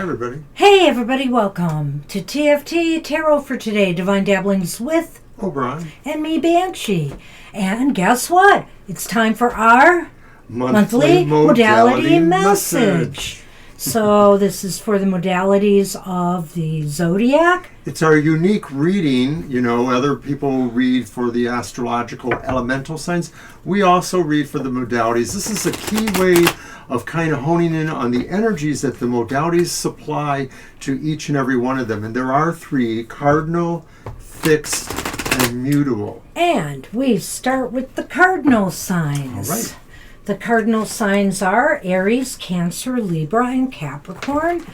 Hi, everybody. Hey, everybody, welcome to TFT Tarot for Today, Divine Dabblings with Oberon. and me, Banshee. And guess what? It's time for our monthly modality message. So this is for the modalities of the Zodiac. It's our unique reading. You know, other people read for the astrological elemental signs. We also read for the modalities. This is a key way of kind of honing in on the energies that the modalities supply to each and every one of them. And there are three: cardinal, fixed, and mutable. And we start with the cardinal signs. All right. The cardinal signs are Aries, Cancer, Libra, and Capricorn.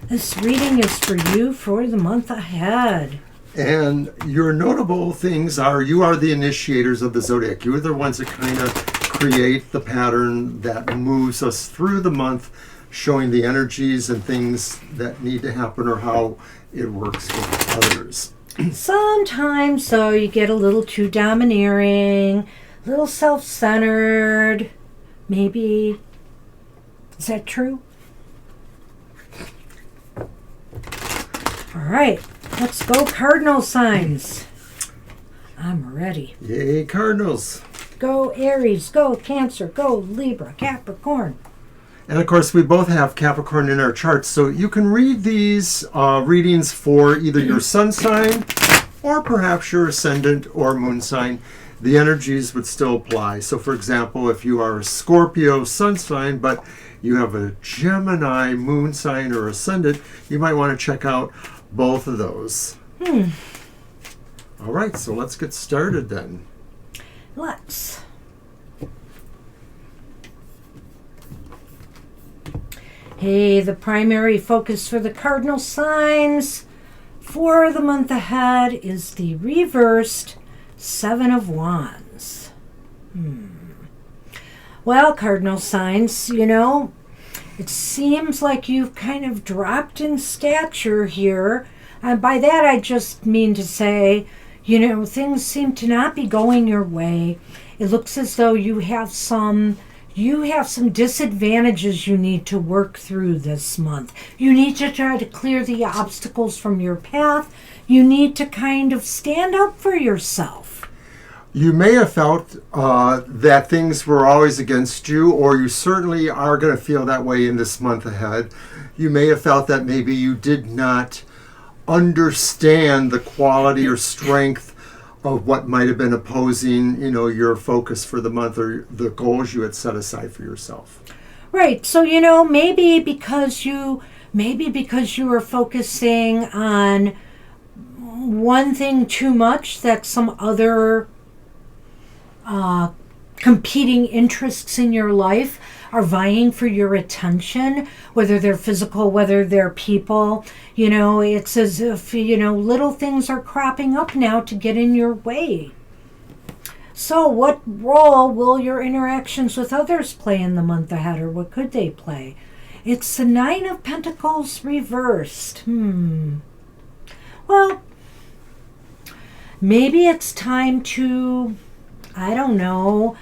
This reading is for you for the month ahead. And your notable things are you are the initiators of the Zodiac. You are the ones that kind of create the pattern that moves us through the month, showing the energies and things that need to happen or how it works with others. Sometimes, though, you get a little too domineering, a little self-centered. Maybe. Is that true? All right, let's go cardinal signs. I'm ready. Yay, Cardinals. Go Aries, go Cancer, go Libra, Capricorn. And of course, we both have Capricorn in our charts, so you can read these readings for either your sun sign or perhaps your ascendant or moon sign. The energies would still apply. So for example, if you are a Scorpio sun sign, but you have a Gemini moon sign or ascendant, you might want to check out both of those. All right, so let's get started then. Let's. Hey, the primary focus for the cardinal signs for the month ahead is the reversed Seven of Wands. Well, cardinal signs, you know, it seems like you've kind of dropped in stature here. And by that, I just mean to say, you know, things seem to not be going your way. It looks as though you have some disadvantages you need to work through this month. You need to try to clear the obstacles from your path. You need to kind of stand up for yourself. You may have felt that things were always against you, or you certainly are going to feel that way in this month ahead. You may have felt that maybe you did not understand the quality or strength of what might have been opposing, you know, your focus for the month or the goals you had set aside for yourself. Right. So, you know, maybe because you were focusing on one thing too much, that some other competing interests in your life are vying for your attention, whether they're physical, whether they're people. You know, it's as if, you know, little things are cropping up now to get in your way. So what role will your interactions with others play in the month ahead, or what could they play? It's the Nine of Pentacles reversed. Well, maybe it's time to, I don't know,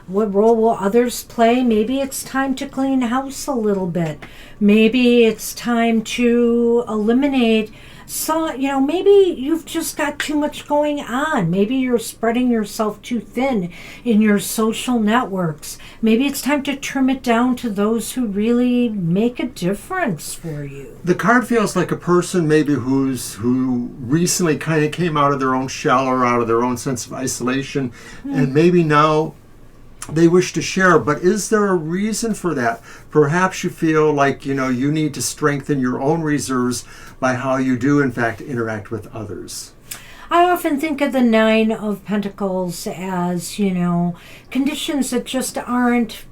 what role will others play? Maybe it's time to clean house a little bit. Maybe it's time to eliminate some, you know, maybe you've just got too much going on. Maybe you're spreading yourself too thin in your social networks. Maybe it's time to trim it down to those who really make a difference for you. The card feels like a person maybe who recently kind of came out of their own shell or out of their own sense of isolation, and maybe now they wish to share. But is there a reason for that? Perhaps you feel like, you know, you need to strengthen your own reserves by how you do in fact interact with others. I often think of the Nine of Pentacles as, you know, conditions that just aren't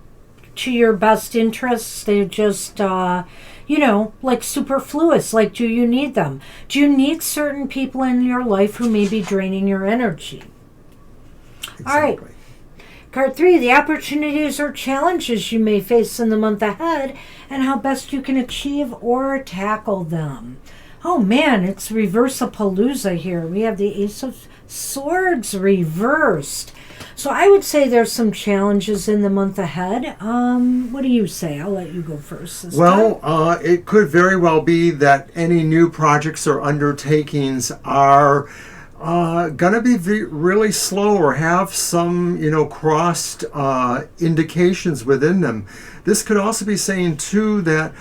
to your best interests. They're just, you know, like superfluous. Like, do you need them? Do you need certain people in your life who may be draining your energy? Exactly. All right. Card 3, the opportunities or challenges you may face in the month ahead and how best you can achieve or tackle them. Oh man, it's reverse-a-palooza here. We have the Ace of Swords reversed. So I would say there's some challenges in the month ahead. What do you say? I'll let you go first this time. It could very well be that any new projects or undertakings are going to be really slow or have some, crossed indications within them. This could also be saying, too, that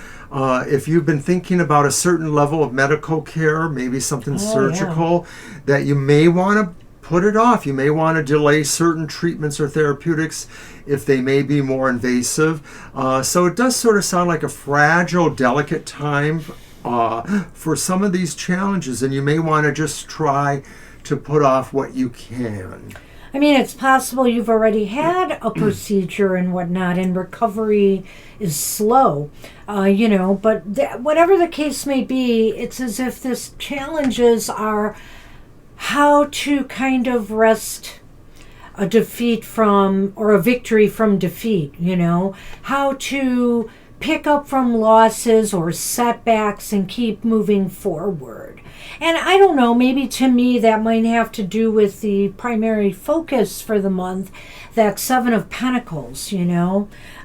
if you've been thinking about a certain level of medical care, maybe something surgical, that you may want to put it off. You may want to delay certain treatments or therapeutics if they may be more invasive. So it does sort of sound like a fragile, delicate time for some of these challenges, and you may want to just try to put off what you can. I mean, it's possible you've already had a procedure and whatnot, and recovery is slow, but whatever the case may be, it's as if this challenges are how to kind of wrest a defeat from, or a victory from defeat, how to pick up from losses or setbacks and keep moving forward. And I don't know, maybe to me that might have to do with the primary focus for the month, that Seven of Pentacles,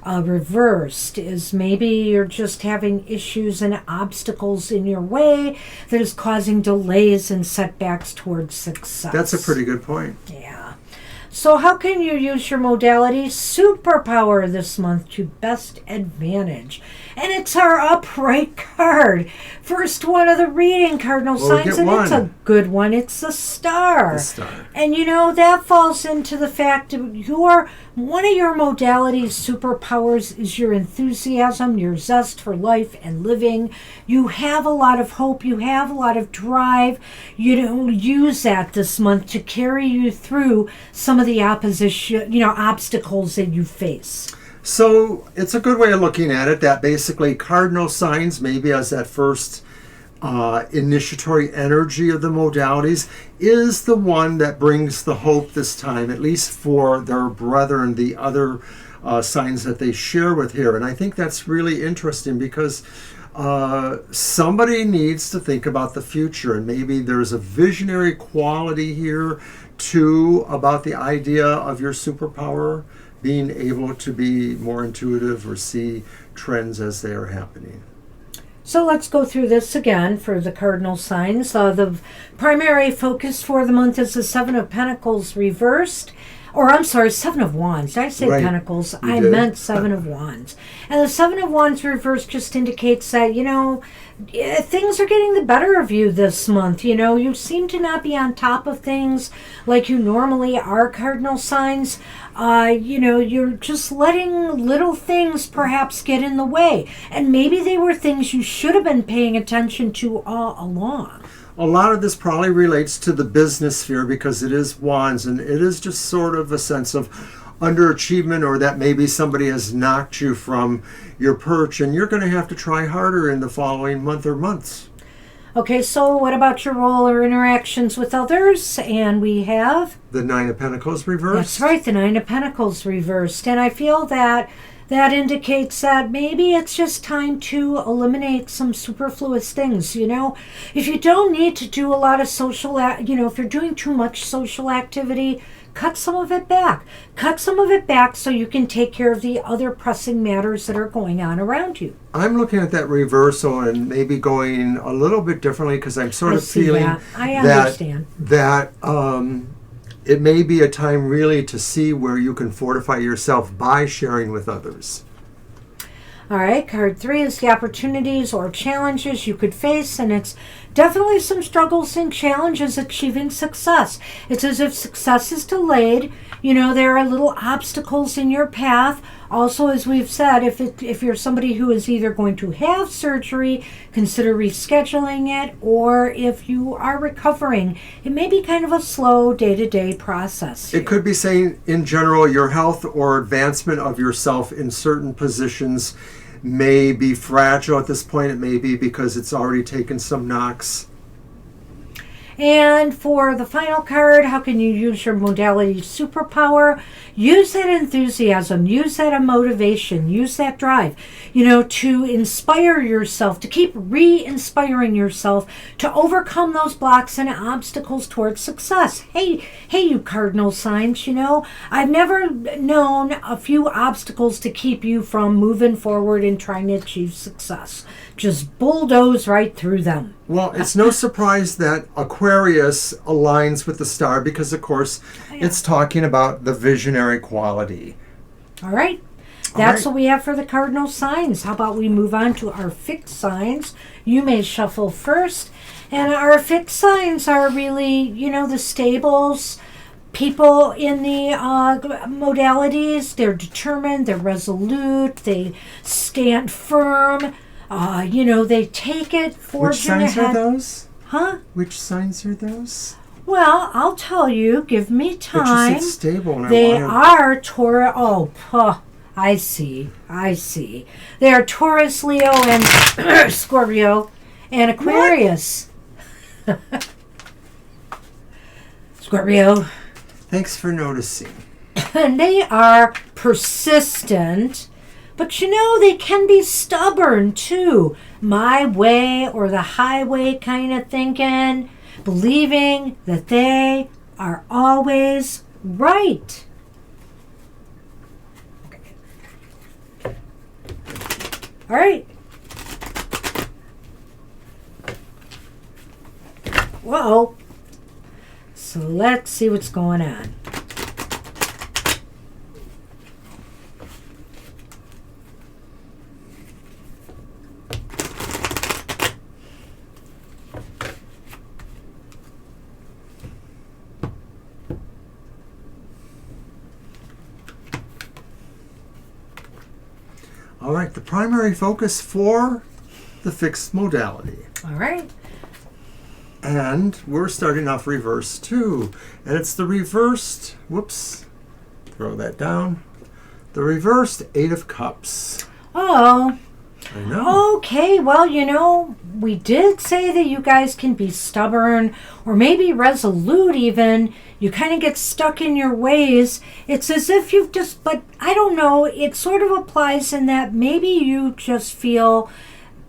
reversed, is maybe you're just having issues and obstacles in your way that is causing delays and setbacks towards success. That's a pretty good point. Yeah. So how can you use your modality superpower this month to best advantage? And it's our upright card. First one of the reading, cardinal signs, and it's a good one. It's the star. The star. And that falls into the fact that one of your modality's superpowers is your enthusiasm, your zest for life and living. You have a lot of hope. You have a lot of drive. Use that this month to carry you through some of the opposition, obstacles that you face. So it's a good way of looking at it, that basically cardinal signs, maybe as that first initiatory energy of the modalities, is the one that brings the hope this time, at least for their brethren, the other signs that they share with here. And I think that's really interesting because somebody needs to think about the future, and maybe there's a visionary quality here too about the idea of your superpower being able to be more intuitive or see trends as they are happening. So let's go through this again for the cardinal signs. The primary focus for the month is the Seven of Pentacles reversed. Seven of Wands. Did I say Pentacles? I meant Seven of Wands. And the Seven of Wands reversed just indicates that, things are getting the better of you this month. You seem to not be on top of things like you normally are, cardinal signs. You're just letting little things perhaps get in the way. And maybe they were things you should have been paying attention to all along. A lot of this probably relates to the business sphere because it is wands, and it is just sort of a sense of underachievement, or that maybe somebody has knocked you from your perch and you're going to have to try harder in the following month or months. Okay, so what about your role or interactions with others? And we have the Nine of Pentacles reversed. That's right, the Nine of Pentacles reversed. And I feel that indicates that maybe it's just time to eliminate some superfluous things. If you don't need to do a lot of social, if you're doing too much social activity, cut some of it back. Cut some of it back so you can take care of the other pressing matters that are going on around you. I'm looking at that reversal and maybe going a little bit differently because I'm sort of feeling that. I understand. that it may be a time really to see where you can fortify yourself by sharing with others. All right, card 3 is the opportunities or challenges you could face, and it's definitely some struggles and challenges achieving success. It's as if success is delayed. There are little obstacles in your path. Also, as we've said, if you're somebody who is either going to have surgery, consider rescheduling it, or if you are recovering, it may be kind of a slow day-to-day process here. It could be saying, in general, your health or advancement of yourself in certain positions may be fragile at this point. It may be because it's already taken some knocks. And for the final card, how can you use your modality superpower? Use that enthusiasm, use that motivation, use that drive, to inspire yourself, to keep re-inspiring yourself to overcome those blocks and obstacles towards success. Hey, you cardinal signs, I've never known a few obstacles to keep you from moving forward and trying to achieve success. Just bulldoze right through them. Well, it's no surprise that Aquarius aligns with the star because, of course, it's talking about the visionary quality. All right. That's what we have for the cardinal signs. How about we move on to our fixed signs? You may shuffle first. And our fixed signs are really, the stables, people in the modalities. They're determined, they're resolute, they stand firm. They take it, forging ahead. Which signs are those? Huh? Which signs are those? Well, I'll tell you. Give me time. But you said stable. And They are Taurus. I see. They are Taurus, Leo, and Scorpio, and Aquarius. Scorpio. Thanks for noticing. And they are persistent. But they can be stubborn too. My way or the highway kind of thinking, believing that they are always right. Okay. All right. Whoa. So let's see what's going on. All right, the primary focus for the fixed modality. All right. And we're starting off reverse too. And it's the reversed, throw that down. The reversed Eight of Cups. Oh. I know. Okay, well, we did say that you guys can be stubborn or maybe resolute even. You kind of get stuck in your ways. It's as if but I don't know, it sort of applies in that maybe you just feel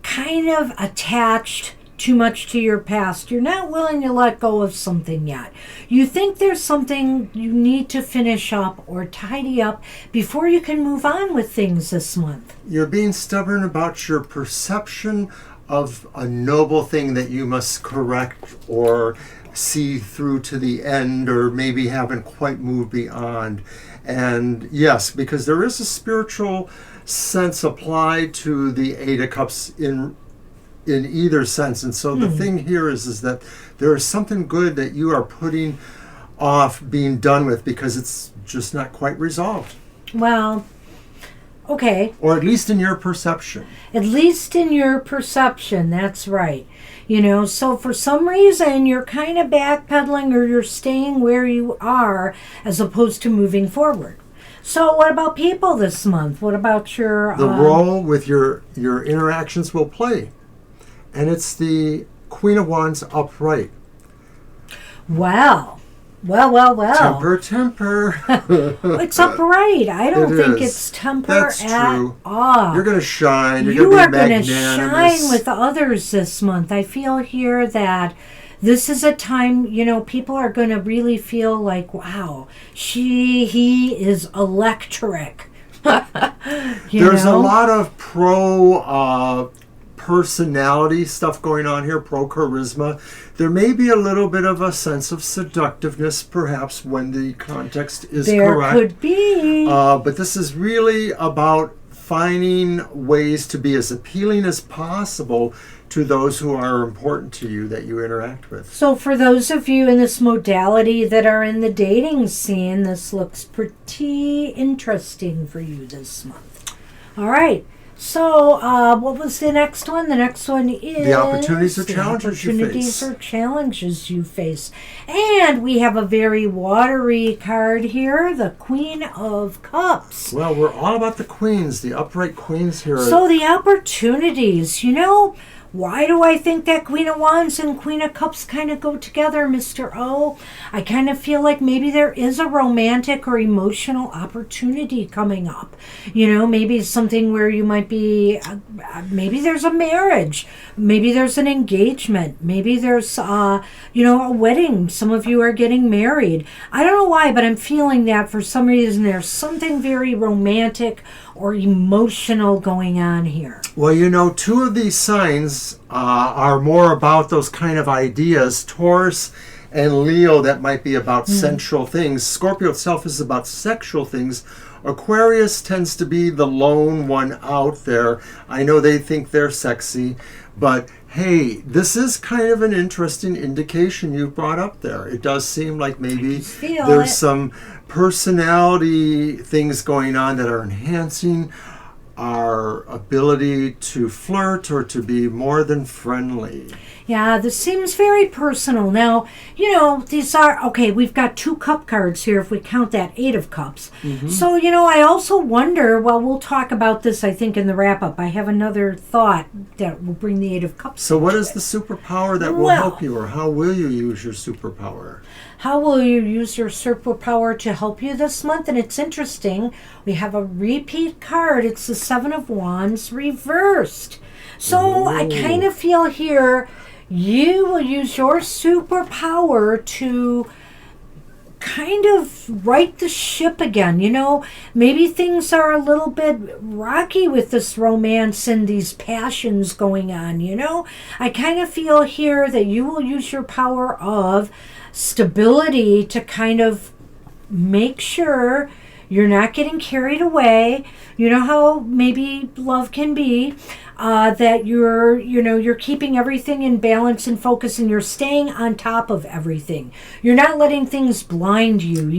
kind of attached too much to your past. You're not willing to let go of something yet. You think there's something you need to finish up or tidy up before you can move on with things this month. You're being stubborn about your perception of a noble thing that you must correct or see through to the end, or maybe haven't quite moved beyond. And yes, because there is a spiritual sense applied to the Eight of Cups in either sense. And so the thing here is that there is something good that you are putting off being done with because it's just not quite resolved. Well, okay. Or at least in your perception. At least in your perception, that's right. So for some reason you're kind of backpedaling or you're staying where you are as opposed to moving forward. So what about people this month? What about your... The role with your interactions will play. And it's the Queen of Wands upright. Well. Temper. It's upright. I don't think is. it's temper That's at true. all. You're going to shine. You're You going are to be going to magnanimous. shine with others this month. I feel here that this is a time, people are going to really feel like, wow, he is electric. There's a lot of pro personality stuff going on here, pro charisma. There may be a little bit of a sense of seductiveness, perhaps, when the context is correct. There could be. But this is really about finding ways to be as appealing as possible to those who are important to you that you interact with. So for those of you in this modality that are in the dating scene, this looks pretty interesting for you this month. All right. So what was the next one? The next one is... The opportunities or challenges you face. Opportunities or challenges you face. And we have a very watery card here, the Queen of Cups. Well, we're all about the queens, the upright queens here. So the opportunities, Why do I think that Queen of Wands and Queen of Cups kind of go together, Mr. O? I kind of feel like maybe there is a romantic or emotional opportunity coming up. Maybe something where you might be, maybe there's a marriage, maybe there's an engagement, maybe there's, a wedding. Some of you are getting married. I don't know why, but I'm feeling that for some reason there's something very romantic or emotional going on here. Well, two of these signs are more about those kind of ideas. Taurus and Leo, that might be about sensual things. Scorpio itself is about sexual things. Aquarius tends to be the lone one out there. I know they think they're sexy, but hey, this is kind of an interesting indication you brought up there. It does seem like maybe there's some personality things going on that are enhancing our ability to flirt or to be more than friendly. Yeah, this seems very personal. Now, these are, okay, we've got 2 cup cards here if we count that 8 of cups. So, I also wonder, well, we'll talk about this, I think, in the wrap-up. I have another thought that will bring the 8 of cups. So what is the superpower that will help you, or how will you use your superpower? How will you use your superpower to help you this month? And it's interesting. We have a repeat card. It's the 7 of Wands reversed. So I kind of feel here you will use your superpower to kind of right the ship again. Maybe things are a little bit rocky with this romance and these passions going on. I kind of feel here that you will use your power of stability to kind of make sure you're not getting carried away. You know how maybe love can be, that you're keeping everything in balance and focus, and you're staying on top of everything. You're not letting things blind you,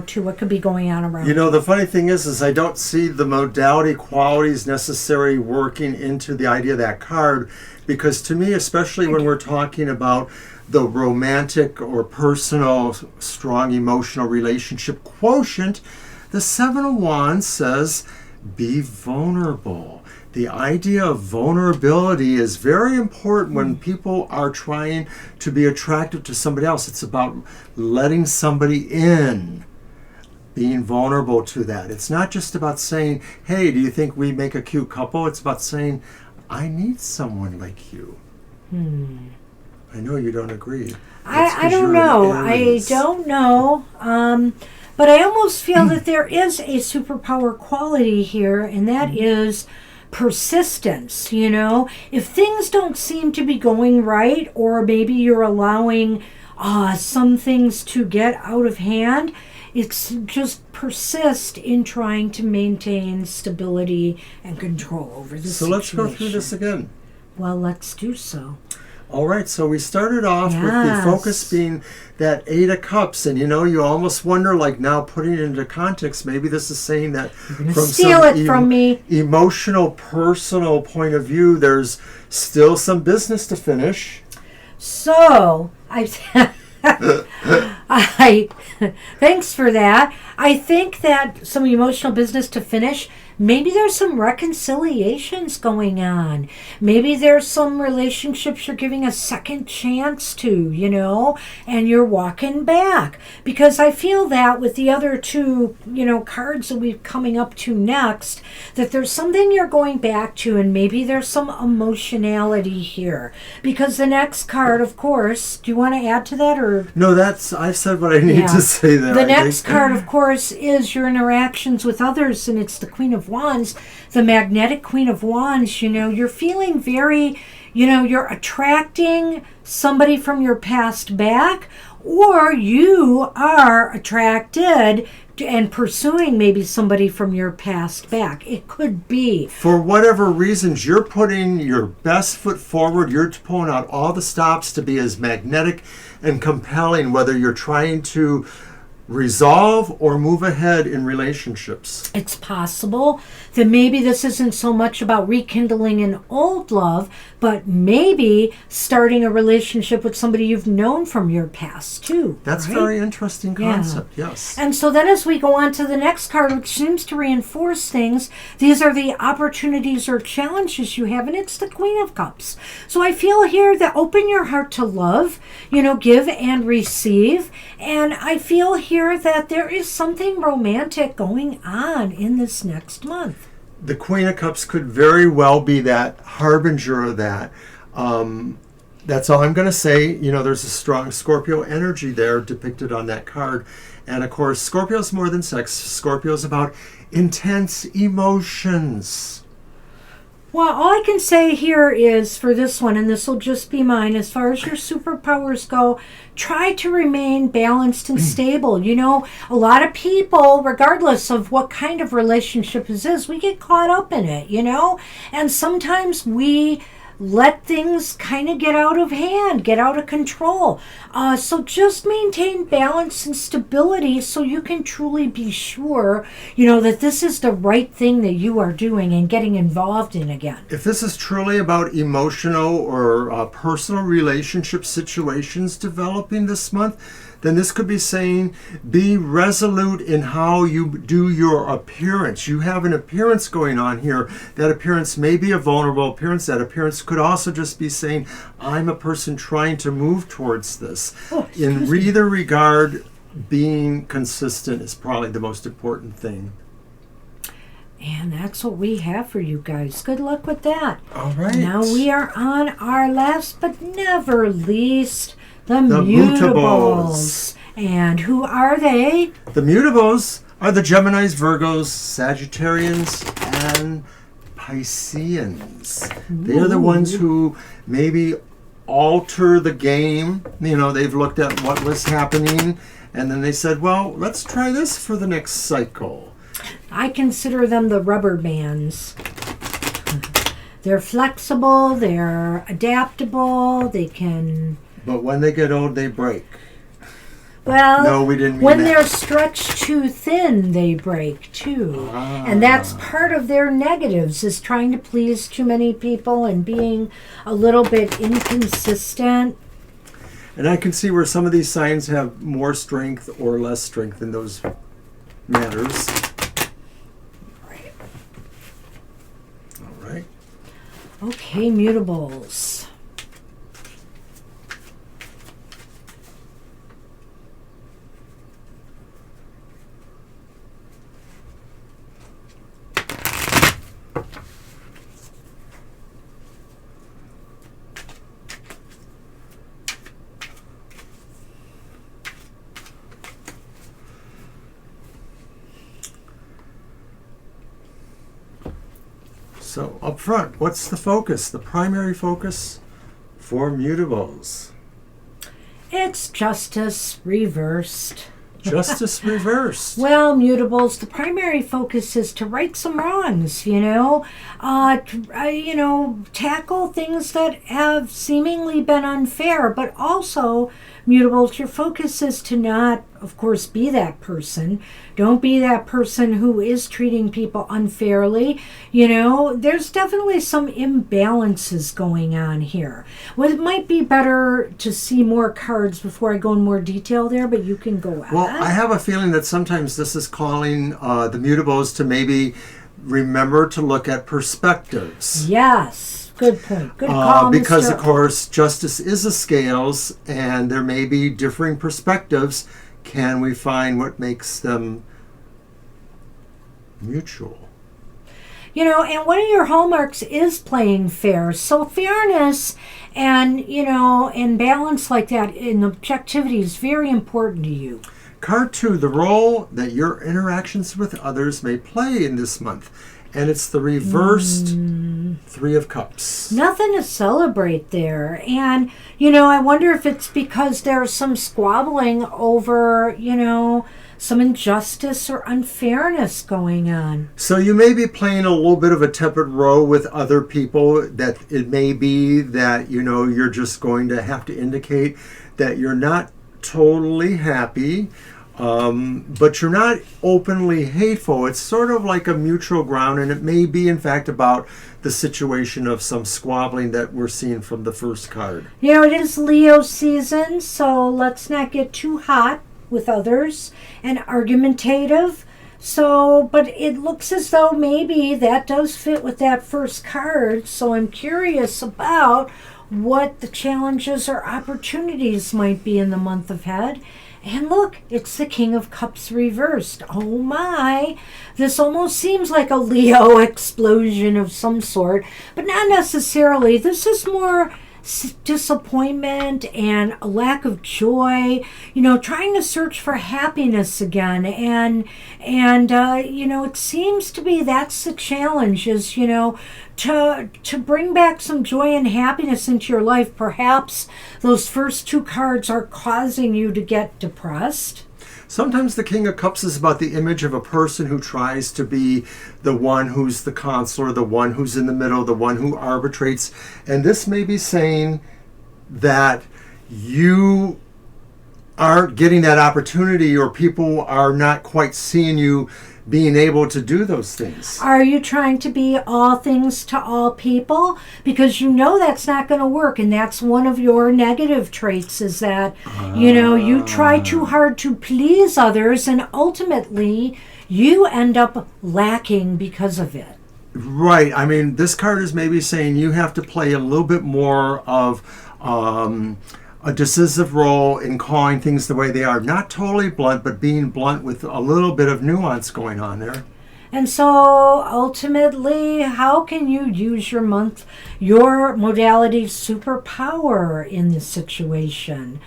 to what could be going on around you. The funny thing is I don't see the modality qualities necessarily working into the idea of that card, because to me, especially when we're talking about the romantic or personal, strong emotional relationship quotient, the 7 of Wands says, be vulnerable. The idea of vulnerability is very important when people are trying to be attractive to somebody else. It's about letting somebody in, being vulnerable to that. It's not just about saying, hey, do you think we make a cute couple? It's about saying, I need someone like you. I know you don't agree. I don't know. I don't know. But I almost feel that there is a superpower quality here, and that is persistence. If things don't seem to be going right, or maybe you're allowing some things to get out of hand, it's just persist in trying to maintain stability and control over the situation. So let's go through this again. Well, let's do so. All right, so we started off with the focus being that 8 of Cups, and you almost wonder, like, now putting it into context, maybe this is saying that from some emotional, personal point of view, there's still some business to finish. So, thanks for that. I think that some emotional business to finish. Maybe there's some reconciliations going on. Maybe there's some relationships you're giving a second chance to, and you're walking back. Because I feel that with the other 2, cards that we're coming up to next, that there's something you're going back to, and maybe there's some emotionality here. Because the next card, of course, do you want to add to that, or? No, I said what I need to say there. The next card, of course, is your interactions with others, and it's the Queen of Wands, the magnetic Queen of Wands. You're feeling very, you're attracting somebody from your past back, or you are attracted to and pursuing maybe somebody from your past back. It could be. For whatever reasons, you're putting your best foot forward. You're pulling out all the stops to be as magnetic and compelling, whether you're trying to resolve or move ahead in relationships. It's possible that maybe this isn't so much about rekindling an old love, but maybe starting a relationship with somebody you've known from your past too. That's right? very interesting concept, yes. And so then as we go on to the next card, which seems to reinforce things, these are the opportunities or challenges you have, and it's the Queen of Cups. So I feel here that open your heart to love, give and receive. And I feel here that there is something romantic going on in this next month. The Queen of Cups could very well be that harbinger of that. That's all I'm going to say. There's a strong Scorpio energy there depicted on that card. And of course, Scorpio's more than sex. Scorpio's about intense emotions. Well, all I can say here is for this one, and this will just be mine, as far as your superpowers go, try to remain balanced and stable. A lot of people, regardless of what kind of relationship this is, we get caught up in it, and sometimes we let things kind of get out of hand, get out of control. So just maintain balance and stability so you can truly be sure, that this is the right thing that you are doing and getting involved in again. If this is truly about emotional or personal relationship situations developing this month, then this could be saying, be resolute in how you do your appearance. You have an appearance going on here. That appearance may be a vulnerable appearance. That appearance could also just be saying, I'm a person trying to move towards this. In either regard, being consistent is probably the most important thing. And that's what we have for you guys. Good luck with that. All right. Now we are on our last but never least, the mutables. mutables. And who are they? The mutables are the Geminis, Virgos, Sagittarians, and Pisceans. They're the ones who maybe alter the game. They've looked at what was happening, and then they said, well, let's try this for the next cycle. I consider them the rubber bands. They're flexible, they're adaptable, they can... But when they get old, they break. Well, no, we didn't mean when that. They're stretched too thin, they break too. And that's part of their negatives, is trying to please too many people and being a little bit inconsistent. And I can see where some of these signs have more strength or less strength in those matters. Right. All right. Okay, mutables. So up front, what's the focus? The primary focus for mutables. It's justice reversed. Justice reversed. Well, mutables, the primary focus is to right some wrongs, tackle things that have seemingly been unfair, but also, mutables, your focus is to not, of course, be that person. Don't be that person who is treating people unfairly. There's definitely some imbalances going on here. Well, it might be better to see more cards before I go in more detail there, but you can go ahead. Well, I have a feeling that sometimes this is calling the mutables to maybe remember to look at perspectives. Yes, good point. Good call, because, Mr. of course, justice is a scales, and there may be differing perspectives. Can we find what makes them mutual? And one of your hallmarks is playing fair. So fairness and, and balance like that in objectivity is very important to you. Card 2, the role that your interactions with others may play in this month. And it's the reversed Three of Cups. Nothing to celebrate there. And, I wonder if it's because there's some squabbling over, some injustice or unfairness going on. So you may be playing a little bit of a tepid role with other people. That it may be that, you're just going to have to indicate that you're not totally happy. but you're not openly hateful. It's sort of like a mutual ground, and it may be, in fact, about the situation of some squabbling that we're seeing from the first card. You know, it is Leo season, so let's not get too hot with others and argumentative. So, but it looks as though maybe that does fit with that first card. So I'm curious about what the challenges or opportunities might be in the month ahead. And look, it's the King of Cups reversed. Oh my, this almost seems like a Leo explosion of some sort, but not necessarily. This is more disappointment and a lack of joy, you know, trying to search for happiness again. And you know, it seems to be that's the challenge is, you know, to bring back some joy and happiness into your life. Perhaps those first two cards are causing you to get depressed. Sometimes the King of Cups is about the image of a person who tries to be the one who's the counselor, the one who's in the middle, the one who arbitrates. And this may be saying that you aren't getting that opportunity, or people are not quite seeing you being able to do those things. Are you trying to be all things to all people? Because you know that's not going to work, and that's one of your negative traits is that, you know, you try too hard to please others, and ultimately you end up lacking because of it. Right. I mean, this card is maybe saying you have to play a little bit more of a decisive role in calling things the way they are. Not totally blunt, but being blunt with a little bit of nuance going on there. And so ultimately, how can you use your modality superpower in this situation?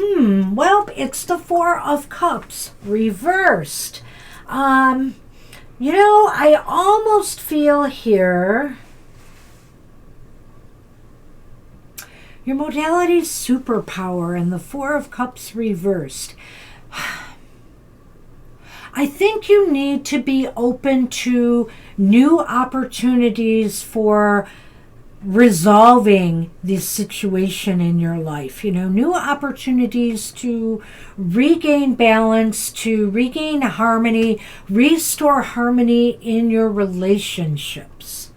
Well, it's the Four of Cups reversed. You know, I almost feel here your modality superpower and the Four of Cups reversed. I think you need to be open to new opportunities for resolving this situation in your life. You know, new opportunities to regain balance, to regain harmony, restore harmony in your relationships.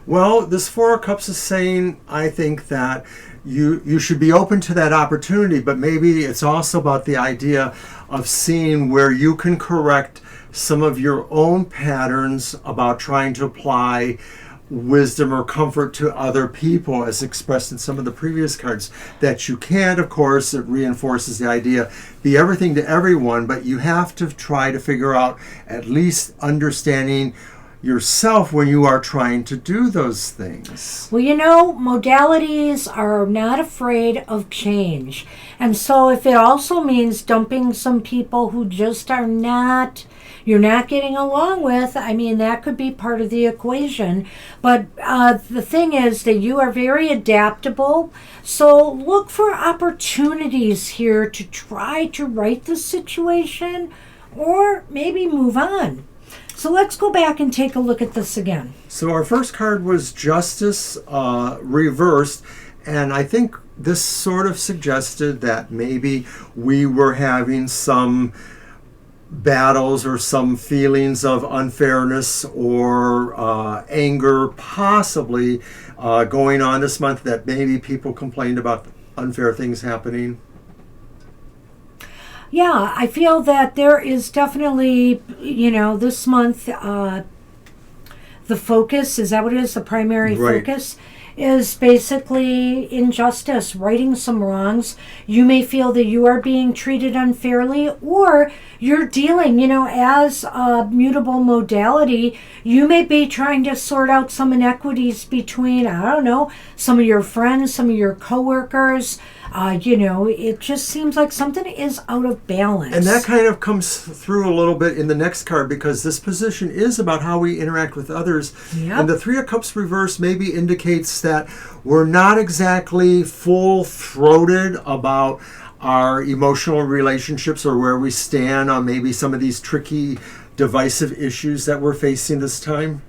Well, this Four of Cups is saying, I think, that you should be open to that opportunity, but maybe it's also about the idea of seeing where you can correct some of your own patterns about trying to apply wisdom or comfort to other people, as expressed in some of the previous cards. That you can't, of course, it reinforces the idea, be everything to everyone, but you have to try to figure out at least understanding yourself when you are trying to do those things. Well, you know, modalities are not afraid of change. And so if it also means dumping some people who just are not, you're not getting along with, I mean, that could be part of the equation. But the thing is that you are very adaptable. So look for opportunities here to try to right the situation or maybe move on. So let's go back and take a look at this again. So our first card was Justice reversed, and I think this sort of suggested that maybe we were having some battles or some feelings of unfairness or anger possibly going on this month, that maybe people complained about unfair things happening. Yeah, I feel that there is definitely, you know, this month, the focus, is that what it is? The primary focus is basically injustice, righting some wrongs. You may feel that you are being treated unfairly, or you're dealing, you know, as a mutable modality, you may be trying to sort out some inequities between, I don't know, some of your friends, some of your coworkers. You know, it just seems like something is out of balance. And that kind of comes through a little bit in the next card, because this position is about how we interact with others. Yep. And the Three of Cups reverse maybe indicates that we're not exactly full-throated about our emotional relationships or where we stand on maybe some of these tricky, divisive issues that we're facing this time.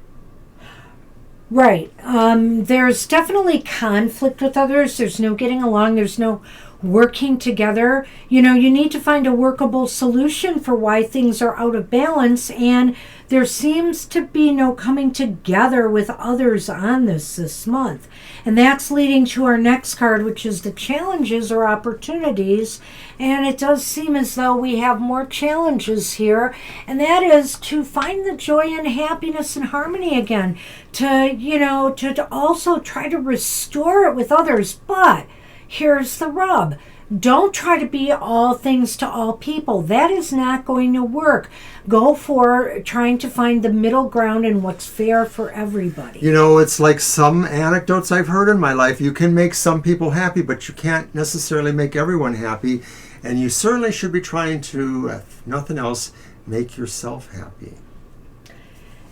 Right. There's definitely conflict with others. There's no getting along. There's no working together. You know, you need to find a workable solution for why things are out of balance, and there seems to be no coming together with others on this month. And that's leading to our next card, which is the challenges or opportunities. And it does seem as though we have more challenges here, and that is to find the joy and happiness and harmony again, to also try to restore it with others. But here's the rub. Don't try to be all things to all people. That is not going to work. Go for trying to find the middle ground and what's fair for everybody. You know, it's like some anecdotes I've heard in my life. You can make some people happy, but you can't necessarily make everyone happy. And you certainly should be trying to, if nothing else, make yourself happy.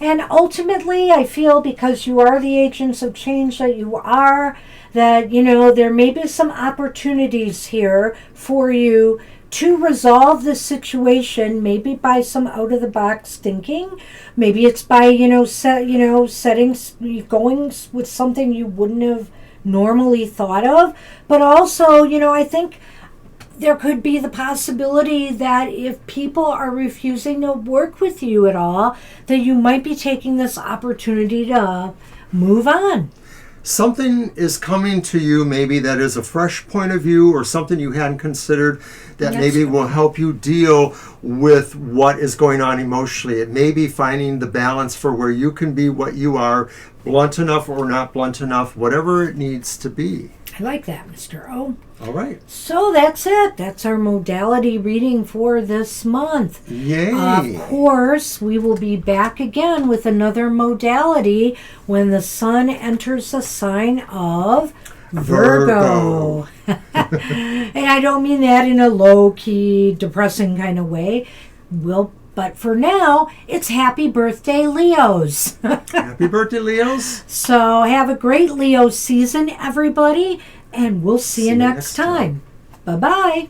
And ultimately, I feel because you are the agents of change that you are, that, there may be some opportunities here for you to resolve this situation, maybe by some out-of-the-box thinking. Maybe it's by, going with something you wouldn't have normally thought of. But also, I think there could be the possibility that if people are refusing to work with you at all, that you might be taking this opportunity to move on. Something is coming to you maybe that is a fresh point of view, or something you hadn't considered that maybe will help you deal with what is going on emotionally. It may be finding the balance for where you can be what you are, blunt enough or not blunt enough, whatever it needs to be. I like that, Mr. O. All right. So that's it. That's our modality reading for this month. Yay. Of course, we will be back again with another modality when the sun enters the sign of Virgo. And I don't mean that in a low-key, depressing kind of way. But for now, it's happy birthday, Leos. Happy birthday, Leos. So have a great Leo season, everybody, and we'll see you next time. Bye-bye.